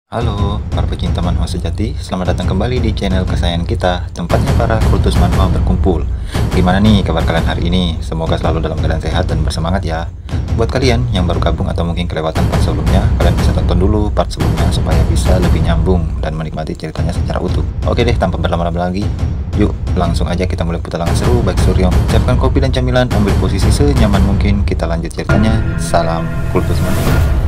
Halo, para pecinta manhwa sejati, selamat datang kembali di channel kesayangan kita, tempatnya para kultus manhwa berkumpul. Gimana nih kabar kalian hari ini? Semoga selalu dalam keadaan sehat dan bersemangat ya. Buat kalian yang baru gabung atau mungkin kelewatan part sebelumnya, kalian bisa tonton dulu part sebelumnya supaya bisa lebih nyambung dan menikmati ceritanya secara utuh. Oke deh, tanpa berlama-lama lagi, yuk langsung aja kita mulai petualangan seru Baek Suryong. Siapkan kopi dan camilan, ambil posisi senyaman mungkin, kita lanjut ceritanya. Salam kultus manhwa.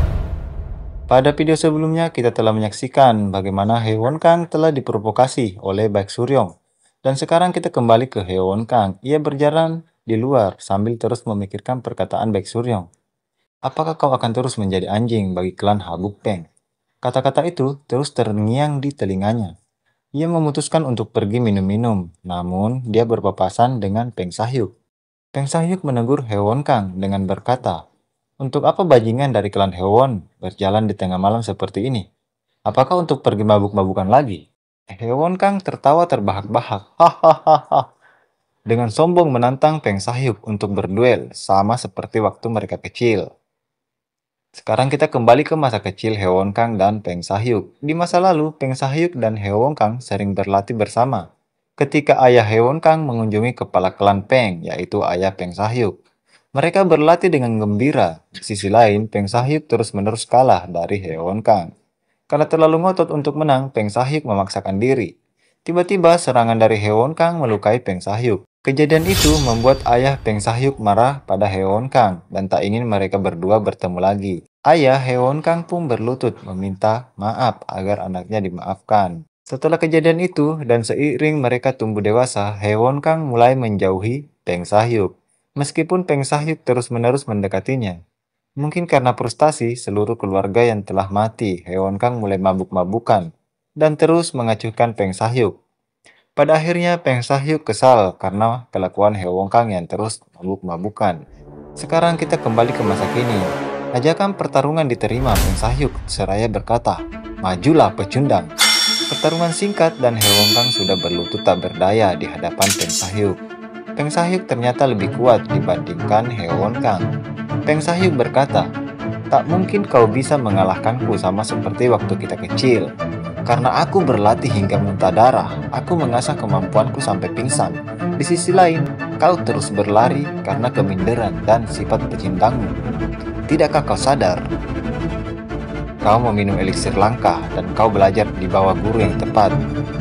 Pada video sebelumnya, kita telah menyaksikan bagaimana Hye-won Kang telah diprovokasi oleh Baek Suryong. Dan sekarang kita kembali ke Hye-won Kang. Ia berjalan di luar sambil terus memikirkan perkataan Baek Suryong. Apakah kau akan terus menjadi anjing bagi klan Habuk Peng? Kata-kata itu terus terngiang di telinganya. Ia memutuskan untuk pergi minum-minum, namun dia berpapasan dengan Peng Sahyuk. Peng Sahyuk menegur Hye-won Kang dengan berkata, "Untuk apa bajingan dari klan Hye-won berjalan di tengah malam seperti ini? Apakah untuk pergi mabuk-mabukan lagi?" Hye-won Kang tertawa terbahak-bahak. Hahaha. Dengan sombong menantang Peng Sahyuk untuk berduel, sama seperti waktu mereka kecil. Sekarang kita kembali ke masa kecil Hye-won Kang dan Peng Sahyuk. Di masa lalu, Peng Sahyuk dan Hye-won Kang sering berlatih bersama. Ketika ayah Hye-won Kang mengunjungi kepala klan Peng, yaitu ayah Peng Sahyuk. Mereka berlatih dengan gembira. Di sisi lain, Peng Sahyuk terus-menerus kalah dari Hye-won Kang. Karena terlalu ngotot untuk menang, Peng Sahyuk memaksakan diri. Tiba-tiba serangan dari Hye-won Kang melukai Peng Sahyuk. Kejadian itu membuat ayah Peng Sahyuk marah pada Hye-won Kang dan tak ingin mereka berdua bertemu lagi. Ayah Hye-won Kang pun berlutut meminta maaf agar anaknya dimaafkan. Setelah kejadian itu dan seiring mereka tumbuh dewasa, Hye-won Kang mulai menjauhi Peng Sahyuk. Meskipun Peng Sahyuk terus-menerus mendekatinya. Mungkin karena frustasi seluruh keluarga yang telah mati, Hye-won Kang mulai mabuk-mabukan dan terus mengacuhkan Peng Sahyuk. Pada akhirnya Peng Sahyuk kesal karena kelakuan Hye-won Kang yang terus mabuk-mabukan. Sekarang kita kembali ke masa kini. Ajakan pertarungan diterima Peng Sahyuk seraya berkata, "Majulah pecundang." Pertarungan singkat dan Hye-won Kang sudah berlutut tak berdaya di hadapan Peng Sahyuk. Peng Sahyuk ternyata lebih kuat dibandingkan Hye-won Kang. Peng Sahyuk berkata, "Tak mungkin kau bisa mengalahkanku sama seperti waktu kita kecil. Karena aku berlatih hingga muntah darah, aku mengasah kemampuanku sampai pingsan. Di sisi lain, kau terus berlari karena keminderan dan sifat pecundangmu. Tidakkah kau sadar? Kau meminum eliksir langka dan kau belajar di bawah guru yang tepat.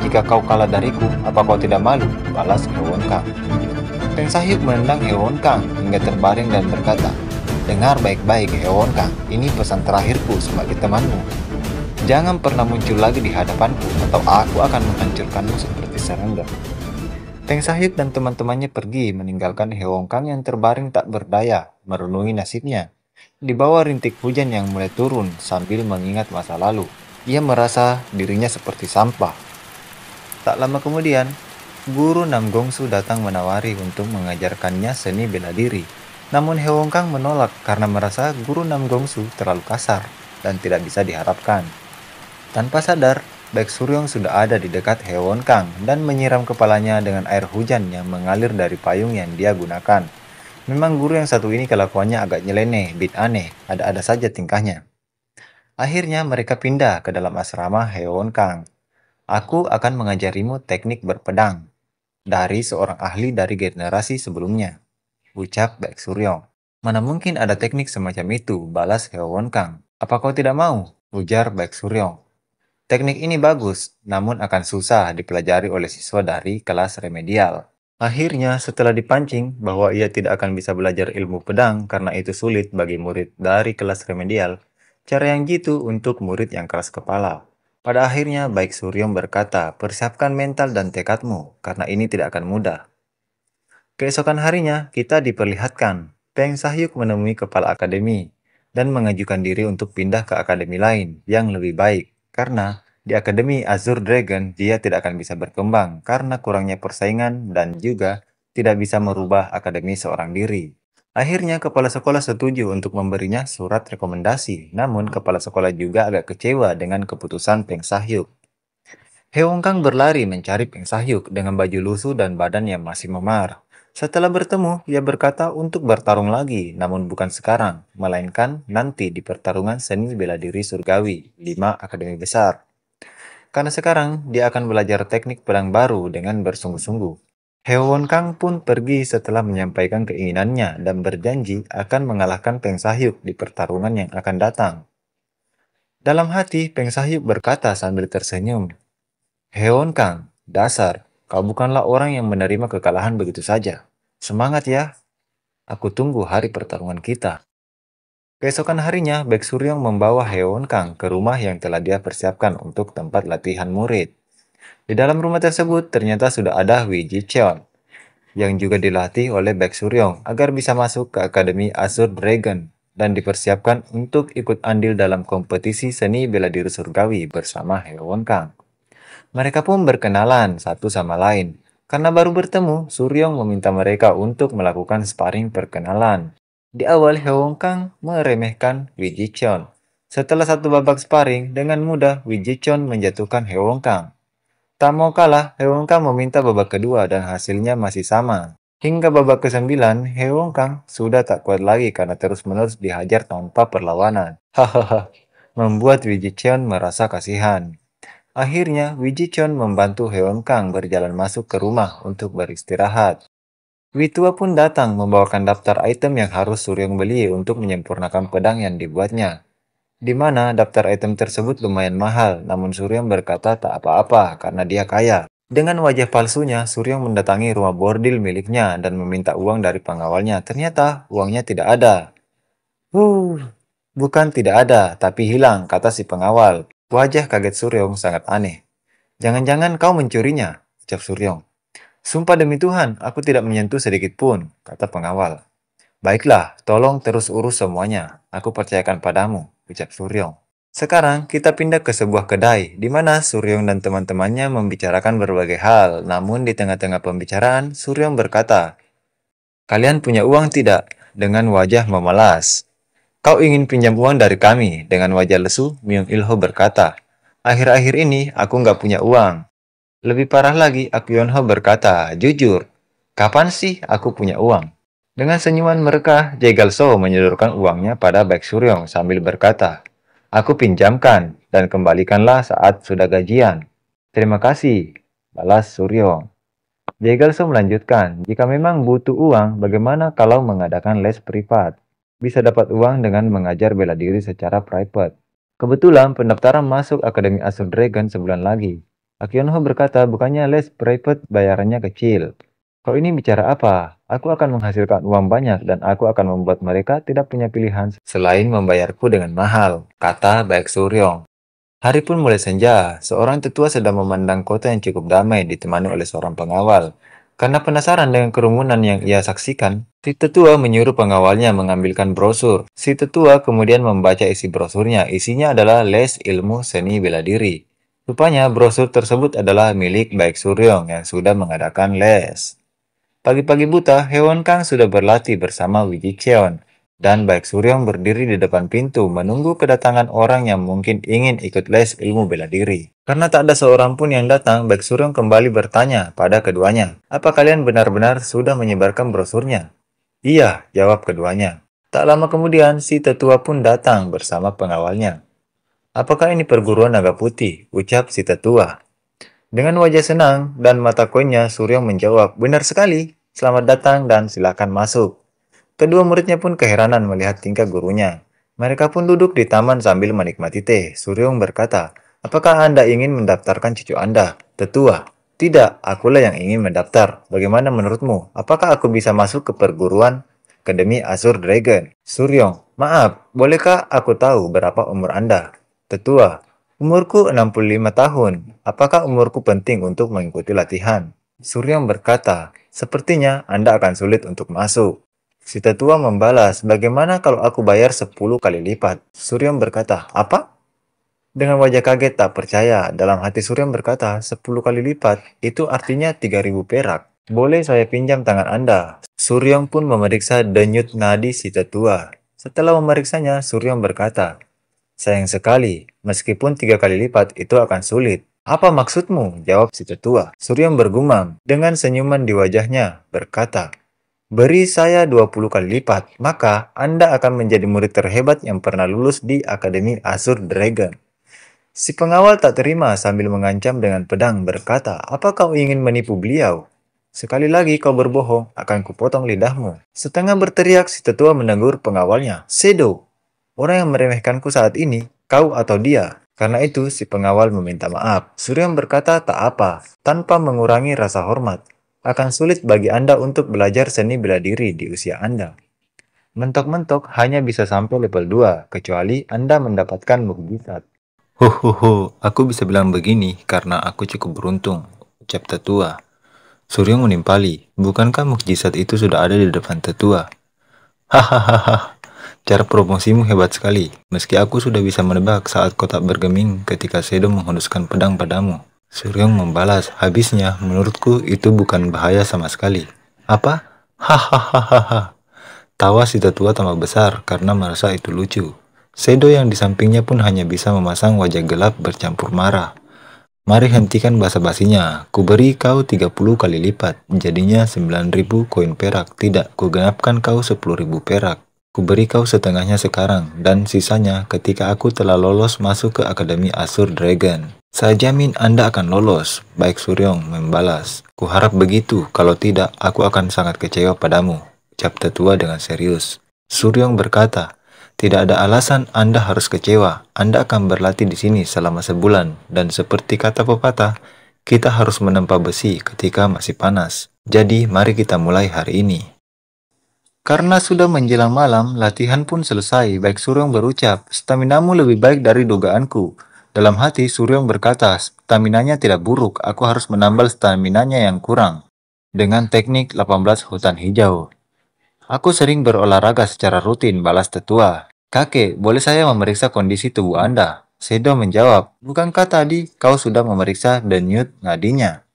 Jika kau kalah dariku, apa kau tidak malu?" balas Hye-won Kang. Peng Sahyuk menendang Hye-won Kang hingga terbaring dan berkata, "Dengar baik-baik Hye-won Kang, ini pesan terakhirku sebagai temanmu. Jangan pernah muncul lagi di hadapanku atau aku akan menghancurkanmu seperti serangga." Peng Sahyuk dan teman-temannya pergi meninggalkan Hye-won Kang yang terbaring tak berdaya, merenungi nasibnya. Di bawah rintik hujan yang mulai turun sambil mengingat masa lalu, ia merasa dirinya seperti sampah. Tak lama kemudian, guru Nam Gongsu datang menawari untuk mengajarkannya seni bela diri. Namun Hye-won Kang menolak karena merasa guru Nam Gongsu terlalu kasar dan tidak bisa diharapkan. Tanpa sadar, Baek Suryong sudah ada di dekat Hye-won Kang dan menyiram kepalanya dengan air hujan yang mengalir dari payung yang dia gunakan. Memang guru yang satu ini kelakuannya agak nyeleneh, bit aneh, ada-ada saja tingkahnya. Akhirnya mereka pindah ke dalam asrama Hye-won Kang. "Aku akan mengajarimu teknik berpedang dari seorang ahli dari generasi sebelumnya," ucap Baek Suryong. "Mana mungkin ada teknik semacam itu," balas Hye-won Kang. "Apa kau tidak mau?" ujar Baek Suryong. "Teknik ini bagus, namun akan susah dipelajari oleh siswa dari kelas remedial." Akhirnya, setelah dipancing bahwa ia tidak akan bisa belajar ilmu pedang karena itu sulit bagi murid dari kelas remedial, cara yang jitu untuk murid yang keras kepala. Pada akhirnya, Baek Suryong berkata, "Persiapkan mental dan tekadmu, karena ini tidak akan mudah." Keesokan harinya, kita diperlihatkan Peng Sahyuk menemui kepala akademi dan mengajukan diri untuk pindah ke akademi lain yang lebih baik karena di akademi Azure Dragon dia tidak akan bisa berkembang karena kurangnya persaingan dan juga tidak bisa merubah akademi seorang diri. Akhirnya kepala sekolah setuju untuk memberinya surat rekomendasi, namun kepala sekolah juga agak kecewa dengan keputusan Peng Sahyuk. Hye-won Kang berlari mencari Peng Sahyuk dengan baju lusuh dan badan yang masih memar. Setelah bertemu, ia berkata untuk bertarung lagi, namun bukan sekarang, melainkan nanti di pertarungan seni bela diri surgawi, 5 akademi besar. Karena sekarang dia akan belajar teknik pedang baru dengan bersungguh-sungguh. Heo Kang pun pergi setelah menyampaikan keinginannya dan berjanji akan mengalahkan Peng Sahyuk di pertarungan yang akan datang. Dalam hati, Peng Sahyuk berkata sambil tersenyum, Heo Kang, dasar, kau bukanlah orang yang menerima kekalahan begitu saja. Semangat ya, aku tunggu hari pertarungan kita. Keesokan harinya, Baek Suryong membawa Heo Kang ke rumah yang telah dia persiapkan untuk tempat latihan murid. Di dalam rumah tersebut ternyata sudah ada Wi Ji Cheon yang juga dilatih oleh Baek Suryong agar bisa masuk ke Akademi Azure Dragon dan dipersiapkan untuk ikut andil dalam kompetisi seni bela diri surgawi bersama Heo Kang. Mereka pun berkenalan satu sama lain. Karena baru bertemu, Suryong meminta mereka untuk melakukan sparring perkenalan. Di awal, Heo Kang meremehkan Wi Ji Cheon. Setelah satu babak sparring, dengan mudah Wi Ji Cheon menjatuhkan Heo Kang. Tak mau kalah, Heo Kang meminta babak kedua dan hasilnya masih sama. Hingga babak ke-9, Heo Kang sudah tak kuat lagi karena terus-menerus dihajar tanpa perlawanan. Hahaha, membuat Wi Ji Cheon merasa kasihan. Akhirnya, Wi Ji Cheon membantu Heo Kang berjalan masuk ke rumah untuk beristirahat. Wi Tua pun datang membawakan daftar item yang harus Suryong beli untuk menyempurnakan pedang yang dibuatnya. Di mana daftar item tersebut lumayan mahal, namun Suryong berkata tak apa-apa karena dia kaya. Dengan wajah palsunya, Suryong mendatangi rumah bordil miliknya dan meminta uang dari pengawalnya. Ternyata uangnya tidak ada. Bukan tidak ada, tapi hilang, kata si pengawal. Wajah kaget Suryong sangat aneh. Jangan-jangan kau mencurinya, ucap Suryong. Sumpah demi Tuhan, aku tidak menyentuh sedikit pun, kata pengawal. Baiklah, tolong terus urus semuanya. Aku percayakan padamu, ucap Suryong. Sekarang kita pindah ke sebuah kedai, di mana Suryong dan teman-temannya membicarakan berbagai hal. Namun di tengah-tengah pembicaraan, Suryong berkata, Kalian punya uang tidak? Dengan wajah memelas. Kau ingin pinjam uang dari kami? Dengan wajah lesu, Myung Ilho berkata, Akhir-akhir ini aku nggak punya uang. Lebih parah lagi, Akyonho berkata, Jujur, kapan sih aku punya uang? Dengan senyuman merekah, Jegalso menyodorkan uangnya pada Baek Suryong sambil berkata, Aku pinjamkan dan kembalikanlah saat sudah gajian. Terima kasih, balas Suryong. Jegalso melanjutkan, jika memang butuh uang, bagaimana kalau mengadakan les privat? Bisa dapat uang dengan mengajar bela diri secara private. Kebetulan pendaftaran masuk Akademi Azure Dragon sebulan lagi. Akyonho berkata bukannya les private bayarannya kecil. Kau ini bicara apa? Aku akan menghasilkan uang banyak dan aku akan membuat mereka tidak punya pilihan selain membayarku dengan mahal, kata Baek Suryong. Hari pun mulai senja, seorang tetua sedang memandang kota yang cukup damai ditemani oleh seorang pengawal. Karena penasaran dengan kerumunan yang ia saksikan, si tetua menyuruh pengawalnya mengambilkan brosur. Si tetua kemudian membaca isi brosurnya, isinya adalah les ilmu seni bela diri. Rupanya brosur tersebut adalah milik Baek Suryong yang sudah mengadakan les. Pagi-pagi buta, Heo Kang sudah berlatih bersama Wi Ji Cheon. Dan Baek Suryong berdiri di depan pintu menunggu kedatangan orang yang mungkin ingin ikut les ilmu bela diri. Karena tak ada seorang pun yang datang, Baek Suryong kembali bertanya pada keduanya, apa kalian benar-benar sudah menyebarkan brosurnya? Iya, jawab keduanya. Tak lama kemudian, si tetua pun datang bersama pengawalnya. Apakah ini perguruan naga putih? Ucap si tetua. Dengan wajah senang dan mata koinnya, Suryong menjawab, benar sekali, selamat datang dan silakan masuk. Kedua muridnya pun keheranan melihat tingkah gurunya. Mereka pun duduk di taman sambil menikmati teh. Suryong berkata, apakah Anda ingin mendaftarkan cucu Anda? Tetua, tidak, akulah yang ingin mendaftar. Bagaimana menurutmu? Apakah aku bisa masuk ke perguruan Akademi Azure Dragon? Suryong, maaf, bolehkah aku tahu berapa umur Anda? Tetua, umurku 65 tahun. Apakah umurku penting untuk mengikuti latihan? Suryong berkata, sepertinya Anda akan sulit untuk masuk. Si tetua membalas, bagaimana kalau aku bayar 10 kali lipat? Suryong berkata, apa? Dengan wajah kaget tak percaya, dalam hati Suryong berkata, 10 kali lipat, itu artinya 3.000 perak. Boleh saya pinjam tangan Anda? Suryong pun memeriksa denyut nadi si tetua. Setelah memeriksanya, Suryong berkata, sayang sekali, meskipun 3 kali lipat itu akan sulit. Apa maksudmu? Jawab si tetua. Suryong bergumam dengan senyuman di wajahnya, berkata, Beri saya 20 kali lipat, maka Anda akan menjadi murid terhebat yang pernah lulus di Akademi Azure Dragon. Si pengawal tak terima sambil mengancam dengan pedang berkata, "Apa kau ingin menipu beliau? Sekali lagi kau berbohong, akan kupotong lidahmu." Setengah berteriak, si tetua menegur pengawalnya, "Shadow, orang yang meremehkanku saat ini, kau atau dia?" Karena itu, si pengawal meminta maaf. Surya berkata tak apa, tanpa mengurangi rasa hormat. Akan sulit bagi Anda untuk belajar seni bela diri di usia Anda. Mentok-mentok hanya bisa sampai level 2, kecuali Anda mendapatkan mukjizat. Hohoho, aku bisa bilang begini karena aku cukup beruntung, ucap tetua. Surya menimpali, bukankah mukjizat itu sudah ada di depan tetua? Hahaha, cara promosimu hebat sekali. Meski aku sudah bisa menebak saat kotak bergeming ketika Shadow menghunuskan pedang padamu. Surya membalas, habisnya menurutku itu bukan bahaya sama sekali. Apa? Hahaha. Tawa si tetua tambah besar karena merasa itu lucu. Shadow yang di sampingnya pun hanya bisa memasang wajah gelap bercampur marah. Mari hentikan basa-basinya. Kuberi kau 30 kali lipat. Jadinya 9.000 koin perak. Tidak, kugenapkan kau 10.000 perak. Kuberi kau setengahnya sekarang, dan sisanya ketika aku telah lolos masuk ke Akademi Azure Dragon. Saya jamin Anda akan lolos. Baik, Suryong membalas. Kuharap begitu, kalau tidak aku akan sangat kecewa padamu, ucap tetua dengan serius. Suryong berkata, tidak ada alasan Anda harus kecewa. Anda akan berlatih di sini selama sebulan, dan seperti kata pepatah, kita harus menempa besi ketika masih panas. Jadi, mari kita mulai hari ini. Karena sudah menjelang malam, latihan pun selesai. Baik, Suryong berucap, staminamu lebih baik dari dugaanku. Dalam hati, Suryong berkata, staminanya tidak buruk, aku harus menambal staminanya yang kurang. Dengan teknik 18 hutan hijau. Aku sering berolahraga secara rutin, balas tetua. Kakek, boleh saya memeriksa kondisi tubuh Anda? Shadow menjawab, bukankah tadi kau sudah memeriksa denyut nadinya?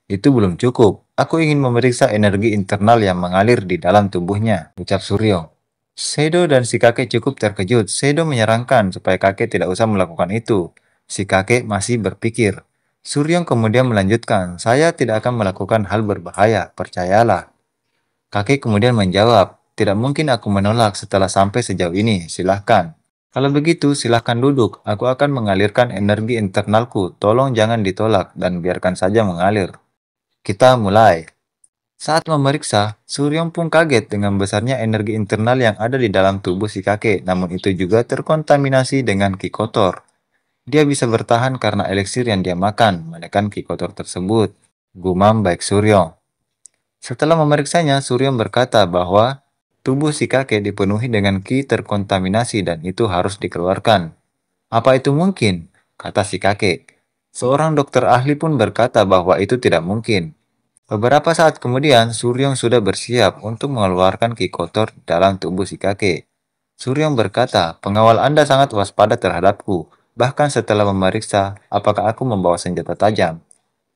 Itu belum cukup. Aku ingin memeriksa energi internal yang mengalir di dalam tubuhnya, ucap Suryo. Shadow dan si kakek cukup terkejut. Shadow menyarankan supaya kakek tidak usah melakukan itu. Si kakek masih berpikir. Suryo kemudian melanjutkan, saya tidak akan melakukan hal berbahaya, percayalah. Kakek kemudian menjawab, tidak mungkin aku menolak setelah sampai sejauh ini, silahkan. Kalau begitu, silahkan duduk. Aku akan mengalirkan energi internalku. Tolong jangan ditolak dan biarkan saja mengalir. Kita mulai. Saat memeriksa, Suryong pun kaget dengan besarnya energi internal yang ada di dalam tubuh si kakek, namun itu juga terkontaminasi dengan ki kotor. Dia bisa bertahan karena eliksir yang dia makan, menekan ki kotor tersebut. Gumam baik Suryong. Setelah memeriksanya, Suryong berkata bahwa tubuh si kakek dipenuhi dengan ki terkontaminasi dan itu harus dikeluarkan. Apa itu mungkin? Kata si kakek. Seorang dokter ahli pun berkata bahwa itu tidak mungkin. Beberapa saat kemudian, Suryong sudah bersiap untuk mengeluarkan ki kotor dalam tubuh si kakek. Suryong berkata, pengawal Anda sangat waspada terhadapku, bahkan setelah memeriksa apakah aku membawa senjata tajam.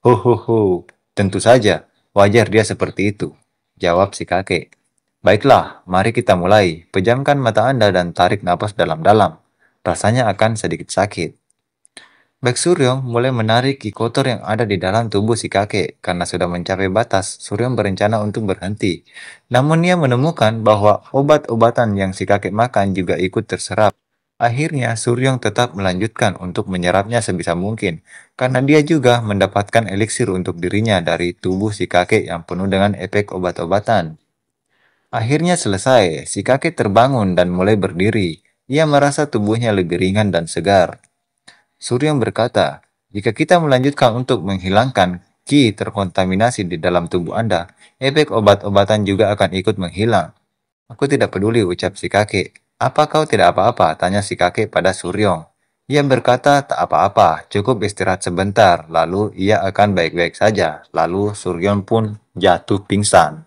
Ho, tentu saja, wajar dia seperti itu, jawab si kakek. Baiklah, mari kita mulai. Pejamkan mata Anda dan tarik napas dalam-dalam. Rasanya akan sedikit sakit. Baik Suryong mulai menarik ki kotor yang ada di dalam tubuh si kakek. Karena sudah mencapai batas, Suryong berencana untuk berhenti. Namun ia menemukan bahwa obat-obatan yang si kakek makan juga ikut terserap. Akhirnya Suryong tetap melanjutkan untuk menyerapnya sebisa mungkin. Karena dia juga mendapatkan eliksir untuk dirinya dari tubuh si kakek yang penuh dengan efek obat-obatan. Akhirnya selesai, si kakek terbangun dan mulai berdiri. Ia merasa tubuhnya lebih ringan dan segar. Suryong berkata, jika kita melanjutkan untuk menghilangkan ki terkontaminasi di dalam tubuh Anda, efek obat-obatan juga akan ikut menghilang. Aku tidak peduli, ucap si kakek. Apa kau tidak apa-apa? Tanya si kakek pada Suryong. Ia berkata tak apa-apa, cukup istirahat sebentar, lalu ia akan baik-baik saja. Lalu Suryong pun jatuh pingsan.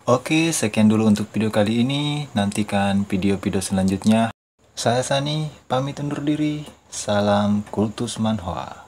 Oke, sekian dulu untuk video kali ini. Nantikan video-video selanjutnya. Saya Sani, pamit undur diri. Salam Kultus Manhwa.